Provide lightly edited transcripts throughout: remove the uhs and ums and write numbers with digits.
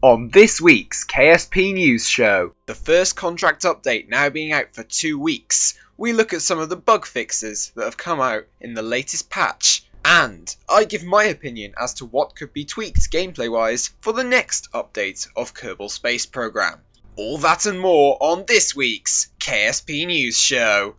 On this week's KSP News Show, the first contract update now being out for 2 weeks, we look at some of the bug fixes that have come out in the latest patch, and I give my opinion as to what could be tweaked gameplay-wise for the next update of Kerbal Space Program. All that and more on this week's KSP News Show.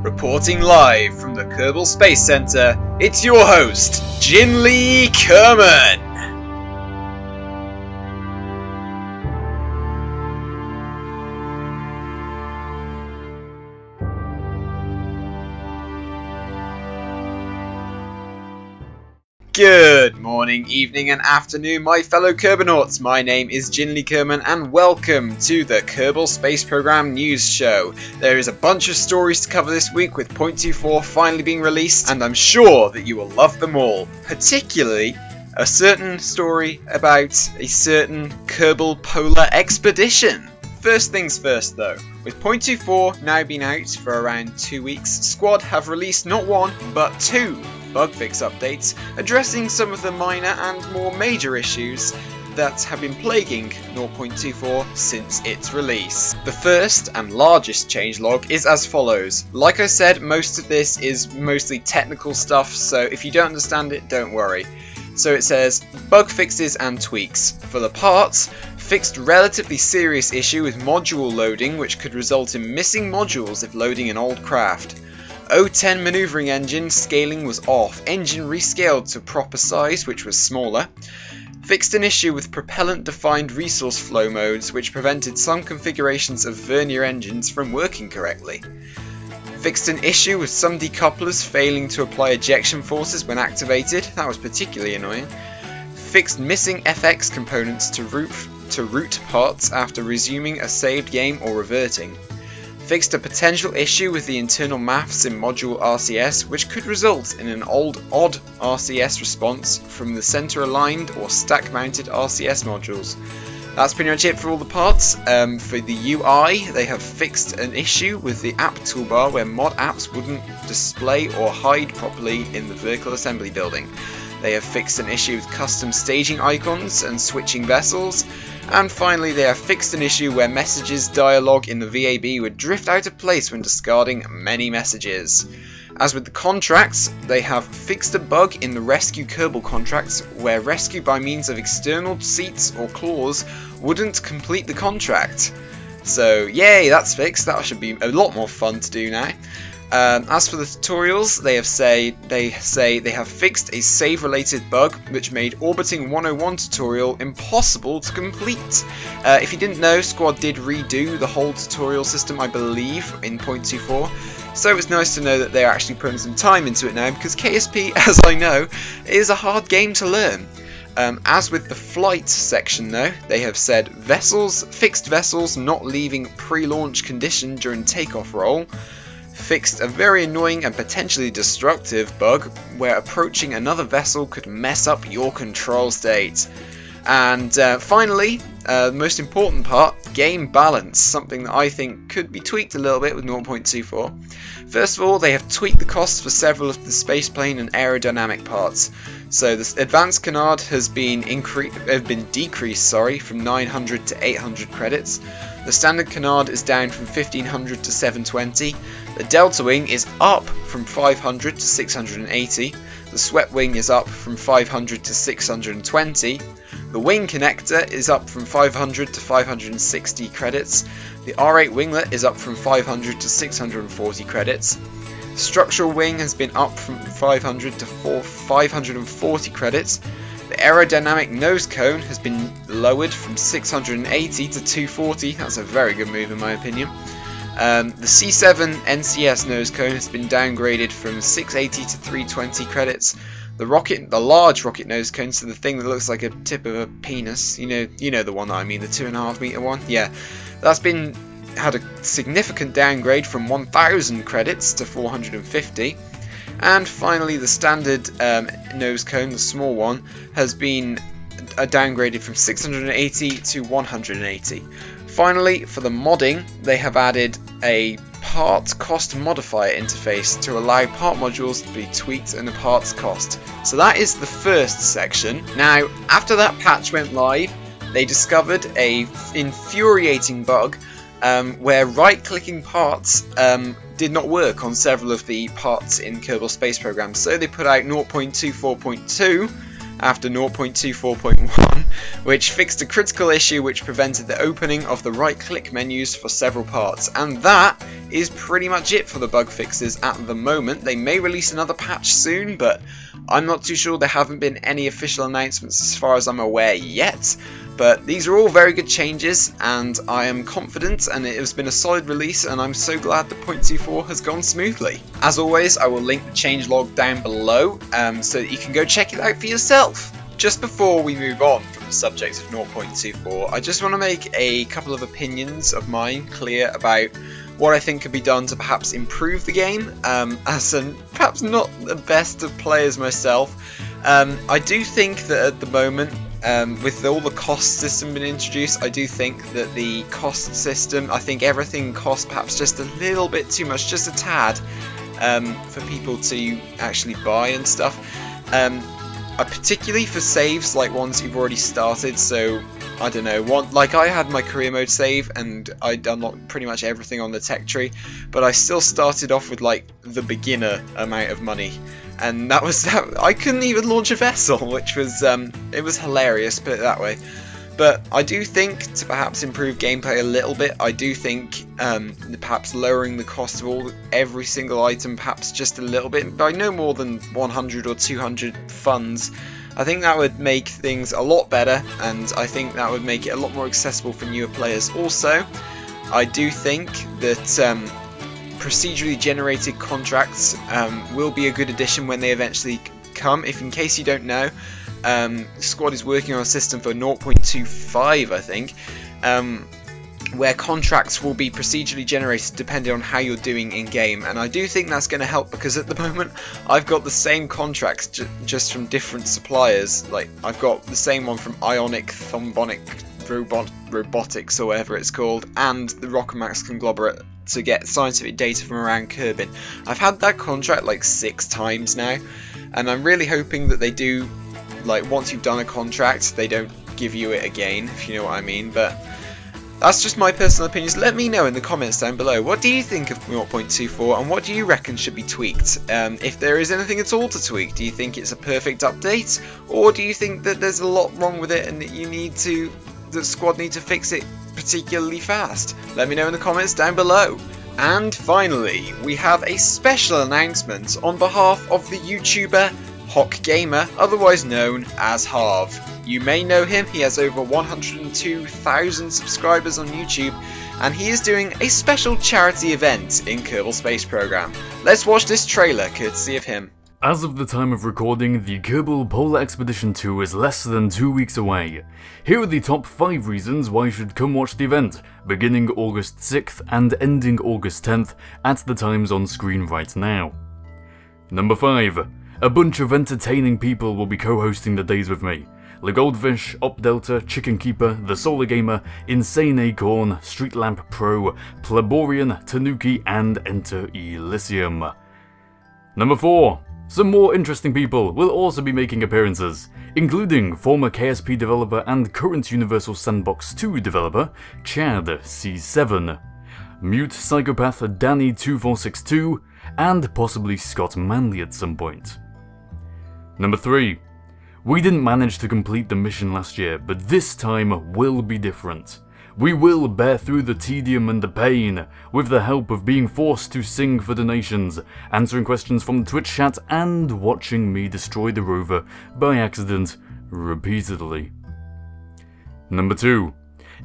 Reporting live from the Kerbal Space Center, it's your host, Jinli Kerman. Good morning, evening and afternoon, my fellow Kerbonauts. My name is Jinli Kerman and welcome to the Kerbal Space Program News Show. There is a bunch of stories to cover this week with 0.24 finally being released, and I'm sure that you will love them all, particularly a certain story about a certain Kerbal Polar Expedition. First things first though, with 0.24 now been out for around 2 weeks, Squad have released not one, but 2 bug fix updates addressing some of the minor and more major issues that have been plaguing 0.24 since its release. The first and largest changelog is as follows. Like I said, most of this is mostly technical stuff, so if you don't understand it, don't worry. So it says, bug fixes and tweaks. For the parts, fixed relatively serious issue with module loading, which could result in missing modules if loading an old craft. O10 maneuvering engine scaling was off, engine rescaled to proper size, which was smaller. Fixed an issue with propellant defined resource flow modes, which prevented some configurations of vernier engines from working correctly. Fixed an issue with some decouplers failing to apply ejection forces when activated, that was particularly annoying. Fixed missing FX components to root parts after resuming a saved game or reverting. Fixed a potential issue with the internal maths in module RCS, which could result in an odd RCS response from the center aligned or stack mounted RCS modules. That's pretty much it for all the parts. For the UI, they have fixed an issue with the app toolbar where mod apps wouldn't display or hide properly in the vehicle assembly building. They have fixed an issue with custom staging icons and switching vessels. And finally, they have fixed an issue where messages dialogue in the VAB would drift out of place when discarding many messages. As with the contracts, they have fixed a bug in the Rescue Kerbal contracts where rescue by means of external seats or claws wouldn't complete the contract. So yay, that's fixed. That should be a lot more fun to do now. As for the tutorials, they say they have fixed a save-related bug which made Orbiting 101 tutorial impossible to complete. If you didn't know, Squad did redo the whole tutorial system, I believe, in 0.24. So it's nice to know that they're actually putting some time into it now, because KSP, as I know, is a hard game to learn. As with the flight section though, they have said fixed vessels not leaving pre-launch condition during takeoff roll. Fixed a very annoying and potentially destructive bug where approaching another vessel could mess up your control state. And finally, the most important part, game balance, something that I think could be tweaked a little bit with 0.24. First of all, they have tweaked the costs for several of the spaceplane and aerodynamic parts. So the advanced canard has been decreased from 900 to 800 credits. The standard canard is down from 1500 to 720. The delta wing is up from 500 to 680. The swept wing is up from 500 to 620. The wing connector is up from 500 to 560 credits. The R8 winglet is up from 500 to 640 credits. Structural wing has been up from 500 to 540 credits. The aerodynamic nose cone has been lowered from 680 to 240. That's a very good move in my opinion. The C7 NCS nose cone has been downgraded from 680 to 320 credits. The large rocket nose cone, so the thing that looks like a tip of a penis, you know the one that I mean, the 2.5 meter one. Yeah, that's had a significant downgrade from 1,000 credits to 450. And finally, the standard nose cone, the small one, has been are downgraded from 680 to 180. Finally, for the modding, they have added a part cost modifier interface to allow part modules to be tweaked in the parts cost. So that is the first section. Now, after that patch went live, they discovered a infuriating bug where right-clicking parts did not work on several of the parts in Kerbal Space Program. So they put out 0.24.2 after 0.24.1, which fixed a critical issue which prevented the opening of the right-click menus for several parts. And that is pretty much it for the bug fixes at the moment. They may release another patch soon, but I'm not too sure. There haven't been any official announcements as far as I'm aware yet. But these are all very good changes, and I am confident, and it has been a solid release, and I'm so glad the 0.24 has gone smoothly. As always, I will link the changelog down below so that you can go check it out for yourself. Just before we move on from the subject of 0.24, I just want to make a couple of opinions of mine clear about what I think could be done to perhaps improve the game. As perhaps not the best of players myself, I do think that at the moment, with all the cost system being introduced, I do think that the cost system, I think everything costs perhaps just a little bit too much, just a tad, for people to actually buy and stuff. Particularly for saves, like ones you've already started, so I don't know, like I had my career mode save and I'd unlocked pretty much everything on the tech tree, but I still started off with like the beginner amount of money. And that was that. I couldn't even launch a vessel, which was it was hilarious, put it that way. But I do think to perhaps improve gameplay a little bit, I do think perhaps lowering the cost of every single item, perhaps just a little bit, by no more than 100 or 200 funds. I think that would make things a lot better, and I think that would make it a lot more accessible for newer players. Also, I do think that procedurally generated contracts will be a good addition when they eventually come. If in case you don't know, Squad is working on a system for 0.25, I think, where contracts will be procedurally generated depending on how you're doing in game, and I do think that's going to help, because at the moment I've got the same contracts just from different suppliers. Like I've got the same one from Ionic, Thombonic, Robotics, or whatever it's called, and the Rockermax conglomerate to get scientific data from around Kerbin. I've had that contract like 6 times now, and I'm really hoping that they do, like, once you've done a contract, they don't give you it again, if you know what I mean. But that's just my personal opinions. Let me know in the comments down below, what do you think of 0.24 and what do you reckon should be tweaked? If there is anything at all to tweak, do you think it's a perfect update, or do you think that there's a lot wrong with it and that the squad need to fix it particularly fast? Let me know in the comments down below. And finally, we have a special announcement on behalf of the YouTuber HOCGAMING'S, otherwise known as Harv. You may know him. He has over 102,000 subscribers on YouTube, and he is doing a special charity event in Kerbal Space Program. Let's watch this trailer courtesy of him. As of the time of recording, the Kerbal Polar Expedition 2 is less than 2 weeks away. Here are the top 5 reasons why you should come watch the event, beginning August 6th and ending August 10th at the times on screen right now. Number 5. A bunch of entertaining people will be co-hosting the days with me. The Goldfish, Op Delta, Chicken Keeper, The Solar Gamer, Insane Acorn, Street Lamp Pro, Pleborian, Tanuki, and Enter Elysium. Number 4. Some more interesting people will also be making appearances, including former KSP developer and current Universal Sandbox 2 developer, Chad C7, Mute Psychopath Danny2462, and possibly Scott Manley at some point. Number 3. We didn't manage to complete the mission last year, but this time will be different. We will bear through the tedium and the pain, with the help of being forced to sing for donations, answering questions from the Twitch chat, and watching me destroy the rover by accident repeatedly. Number 2.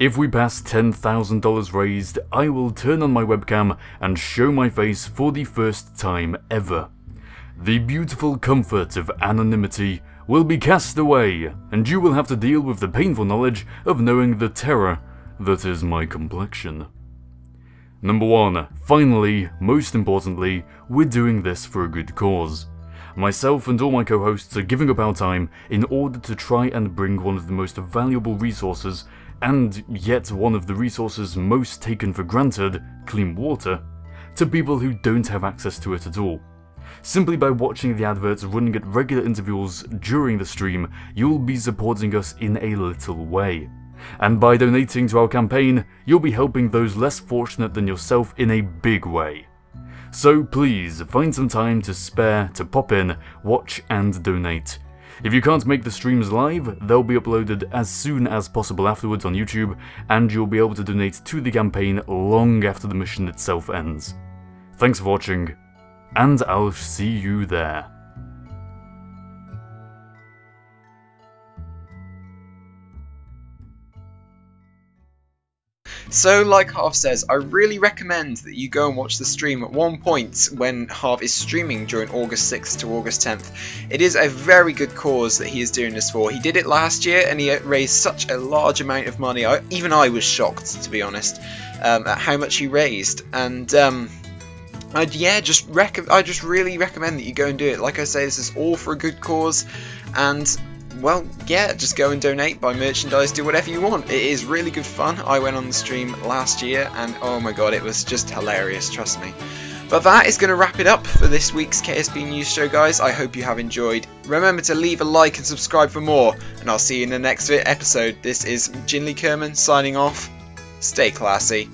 If we pass $10,000 raised, I will turn on my webcam and show my face for the first time ever. The beautiful comfort of anonymity will be cast away, and you will have to deal with the painful knowledge of knowing the terror that is my complexion. Number 1. Finally, most importantly, we're doing this for a good cause. Myself and all my co-hosts are giving up our time in order to try and bring one of the most valuable resources, and yet one of the resources most taken for granted, clean water, to people who don't have access to it at all. Simply by watching the adverts running at regular intervals during the stream, you'll be supporting us in a little way. And by donating to our campaign, you'll be helping those less fortunate than yourself in a big way. So please, find some time to spare to pop in, watch and donate. If you can't make the streams live, they'll be uploaded as soon as possible afterwards on YouTube, and you'll be able to donate to the campaign long after the mission itself ends. Thanks for watching, and I'll see you there. So, like Harv says, I really recommend that you go and watch the stream at one point when Harv is streaming during August 6th to August 10th. It is a very good cause that he is doing this for. He did it last year and he raised such a large amount of money. Even I was shocked, to be honest, at how much he raised. And I just really recommend that you go and do it. Like I say, this is all for a good cause, and well, yeah, just go and donate, buy merchandise, do whatever you want. It is really good fun. I went on the stream last year and oh my god, it was just hilarious, trust me. But that is going to wrap it up for this week's KSB News Show, guys. I hope you have enjoyed. Remember to leave a like and subscribe for more, and I'll see you in the next episode. This is Jinley Kerman signing off. Stay classy.